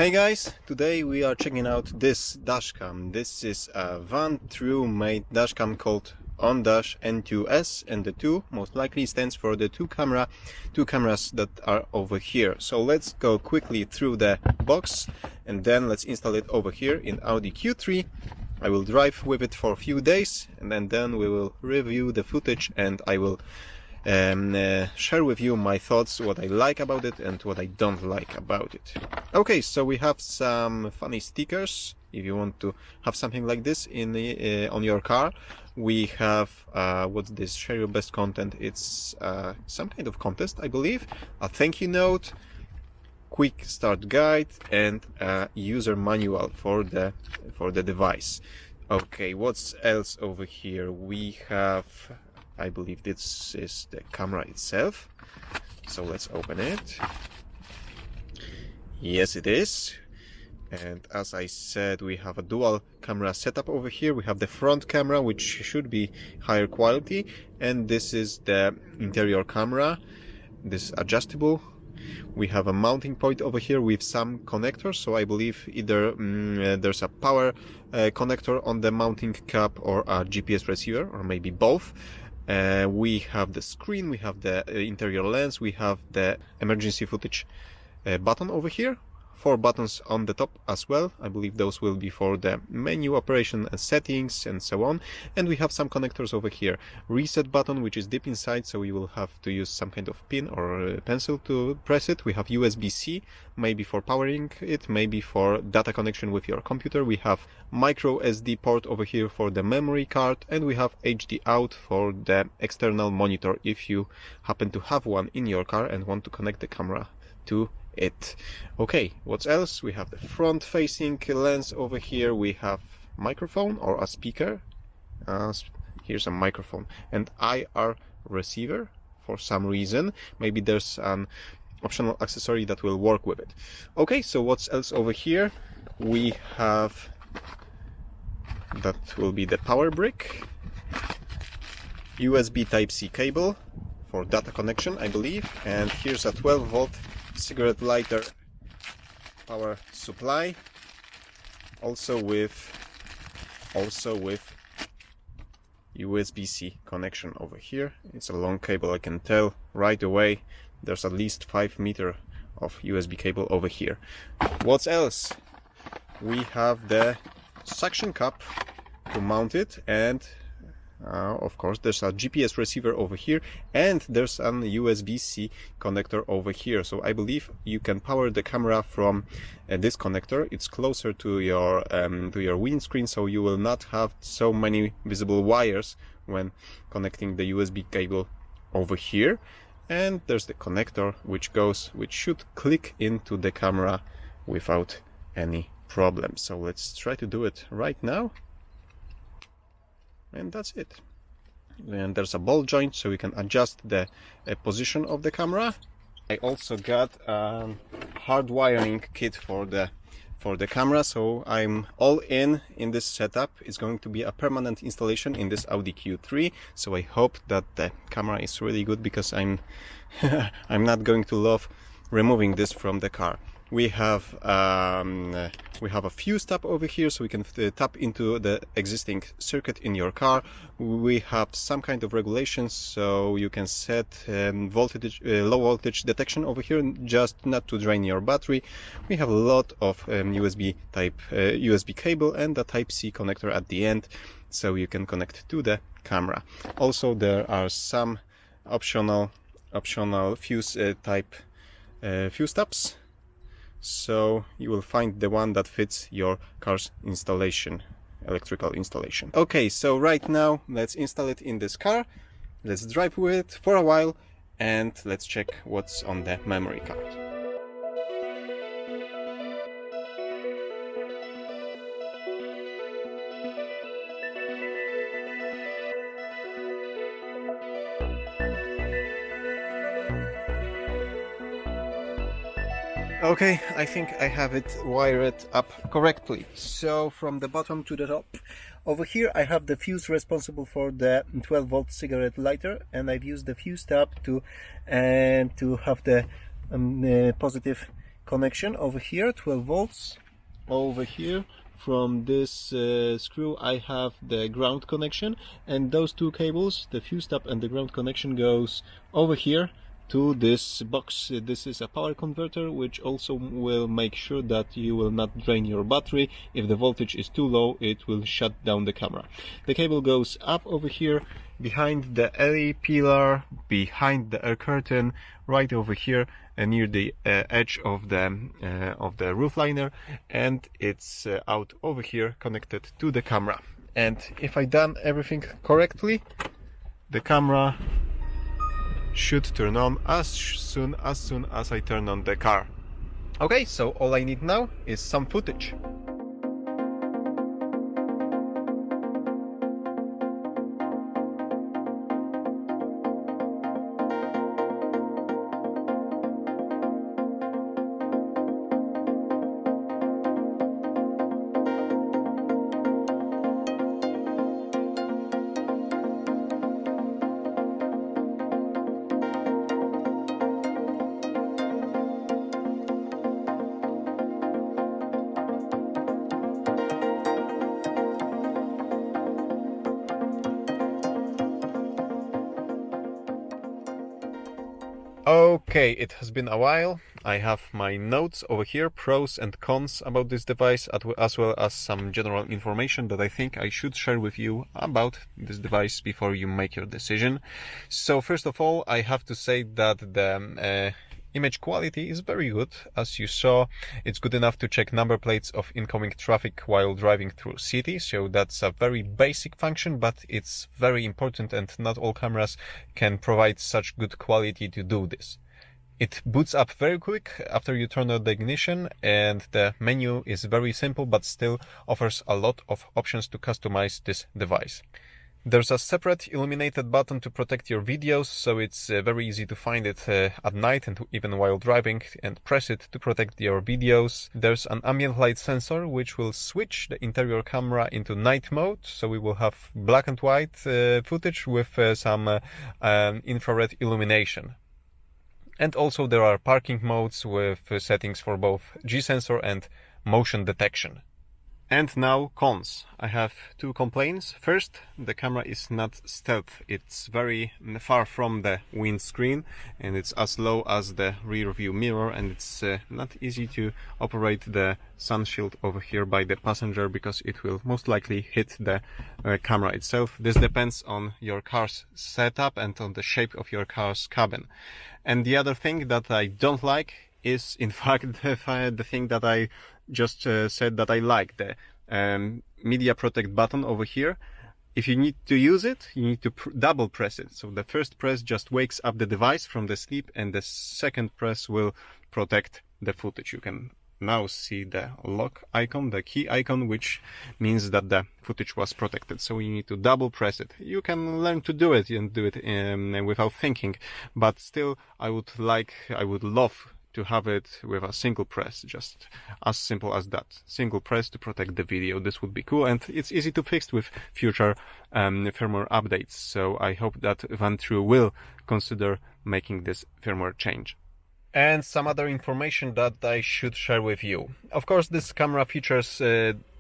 Hey guys, today we are checking out this dashcam. This is a VanTrue made dashcam called Audi N2S, and the 2 most likely stands for the two cameras that are over here. So let's go quickly through the box and then let's install it over here in Audi Q3. I will drive with it for a few days and then we will review the footage, and I will share with you my thoughts, what I like about it and what I don't like about it. Okay, so we have some funny stickers if you want to have something like this in the, on your car. We have what's this, share your best content. It's some kind of contest, I believe. A thank you note, quick start guide, and a user manual for the device. Okay, what's else over here? We have, I believe this is the camera itself, so let's open it. Yes, it is. And as I said, we have a dual camera setup over here. We have the front camera, which should be higher quality, and this is the interior camera. This is adjustable. We have a mounting point over here with some connectors, so I believe either there's a power connector on the mounting cap or a GPS receiver, or maybe both. We have the screen, we have the interior lens, we have the emergency footage button over here. 4 buttons on the top as well. I believe those will be for the menu operation and settings and so on. And we have some connectors over here. Reset button, which is deep inside, so you will have to use some kind of pin or pencil to press it. We have USB-C, maybe for powering it, maybe for data connection with your computer. We have micro SD port over here for the memory card, and we have HD out for the external monitor if you happen to have one in your car and want to connect the camera to it. Okay, what else? We have the front facing lens over here. We have microphone or a speaker. Here's a microphone and IR receiver for some reason. Maybe there's an optional accessory that will work with it. Okay, so what's else over here? We have, that will be the power brick, USB Type-C cable for data connection, I believe, and here's a 12-volt cigarette lighter power supply, also with USB-C connection over here. It's a long cable, I can tell right away. There's at least 5 meters of USB cable over here. What else? We have the suction cup to mount it, and of course there's a GPS receiver over here, and there's an USB-C connector over here. So I believe you can power the camera from this connector. It's closer to your windscreen, so you will not have so many visible wires when connecting the USB cable over here. And there's the connector which should click into the camera without any problem. So let's try to do it right now. And that's it. And there's a ball joint, so we can adjust the position of the camera. I also got a hardwiring kit for the camera, so I'm all in this setup. It's going to be a permanent installation in this Audi Q3, so I hope that the camera is really good, because I'm I'm not going to love removing this from the car. We have a fuse tap over here, so we can tap into the existing circuit in your car. We have some kind of regulations, so you can set voltage, low voltage detection over here, just not to drain your battery. We have a lot of USB cable and a Type-C connector at the end, so you can connect to the camera. Also, there are some optional fuse type fuse taps. So you will find the one that fits your car's installation, electrical installation. Okay, so right now let's install it in this car. Let's drive with it for a while and let's check what's on the memory card. Okay, I think I have it wired up correctly. So from the bottom to the top, over here I have the fuse responsible for the 12-volt cigarette lighter, and I've used the fuse tab to have the positive connection over here, 12 volts. Over here from this screw I have the ground connection, and those two cables, the fuse tab and the ground connection, goes over here to this box. This is a power converter, which also will make sure that you will not drain your battery. If the voltage is too low, it will shut down the camera. The cable goes up over here, behind the LED pillar, behind the air curtain, right over here, near the edge of the roof liner, and it's out over here, connected to the camera. And if I done everything correctly, the camera should turn on as soon as I turn on the car. Okay, so all I need now is some footage. Okay, it has been a while. I have my notes over here, pros and cons about this device, as well as some general information that I think I should share with you about this device before you make your decision. So first of all, I have to say that the image quality is very good. As you saw, it's good enough to check number plates of incoming traffic while driving through city, so that's a very basic function, but it's very important, and not all cameras can provide such good quality to do this. It boots up very quick after you turn on the ignition, and the menu is very simple but still offers a lot of options to customize this device. There's a separate illuminated button to protect your videos, so it's very easy to find it at night and even while driving, and press it to protect your videos. There's an ambient light sensor which will switch the interior camera into night mode, so we will have black and white footage with some infrared illumination. And also there are parking modes with settings for both G-sensor and motion detection. And now cons. I have two complaints. First, the camera is not stealth. It's very far from the windscreen, and it's as low as the rear view mirror, and it's not easy to operate the sun shield over here by the passenger, because it will most likely hit the camera itself. This depends on your car's setup and on the shape of your car's cabin. And the other thing that I don't like is, in fact, the thing that I just said that I like, the media protect button over here. If you need to use it, you need to double press it. So the first press just wakes up the device from the sleep, and the second press will protect the footage. You can now see the lock icon, the key icon, which means that the footage was protected. So you need to double press it. You can learn to do it and do it without thinking, but still I would love to have it with a single press, just as simple as that. Single press to protect the video. This would be cool, and it's easy to fix with future firmware updates. So I hope that VanTrue will consider making this firmware change. And some other information that I should share with you. Of course, this camera features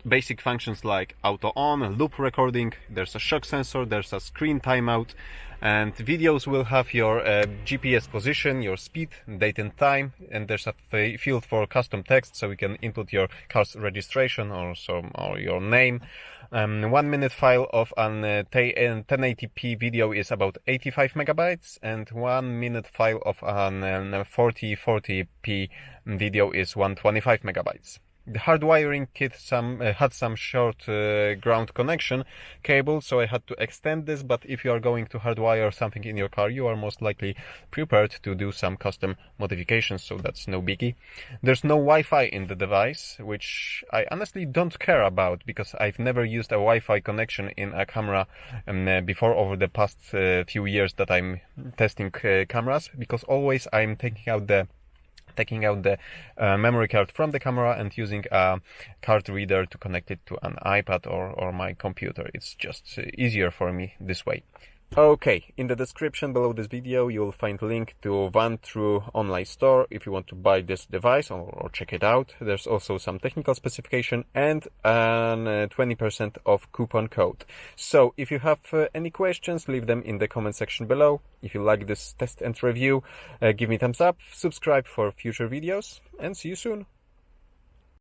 basic functions like auto on, loop recording, there's a shock sensor, there's a screen timeout, and videos will have your GPS position, your speed, date and time, and there's a field for custom text, so you can input your car's registration or your name. 1 minute file of an 1080p video is about 85 megabytes, and 1 minute file of an 4040p video is 125 megabytes. The hardwiring kit had some short ground connection cable, so I had to extend this, but if you are going to hardwire something in your car, you are most likely prepared to do some custom modifications, so that's no biggie. There's no Wi-Fi in the device, which I honestly don't care about, because I've never used a Wi-Fi connection in a camera before over the past few years that I'm testing cameras, because always I'm taking out the memory card from the camera and using a card reader to connect it to an iPad or my computer. It's just easier for me this way. Okay, in the description below this video you will find a link to VanTrue online store if you want to buy this device or check it out. There's also some technical specification and an 20% off coupon code. So if you have any questions, leave them in the comment section below. If you like this test and review, give me a thumbs up, subscribe for future videos, and see you soon.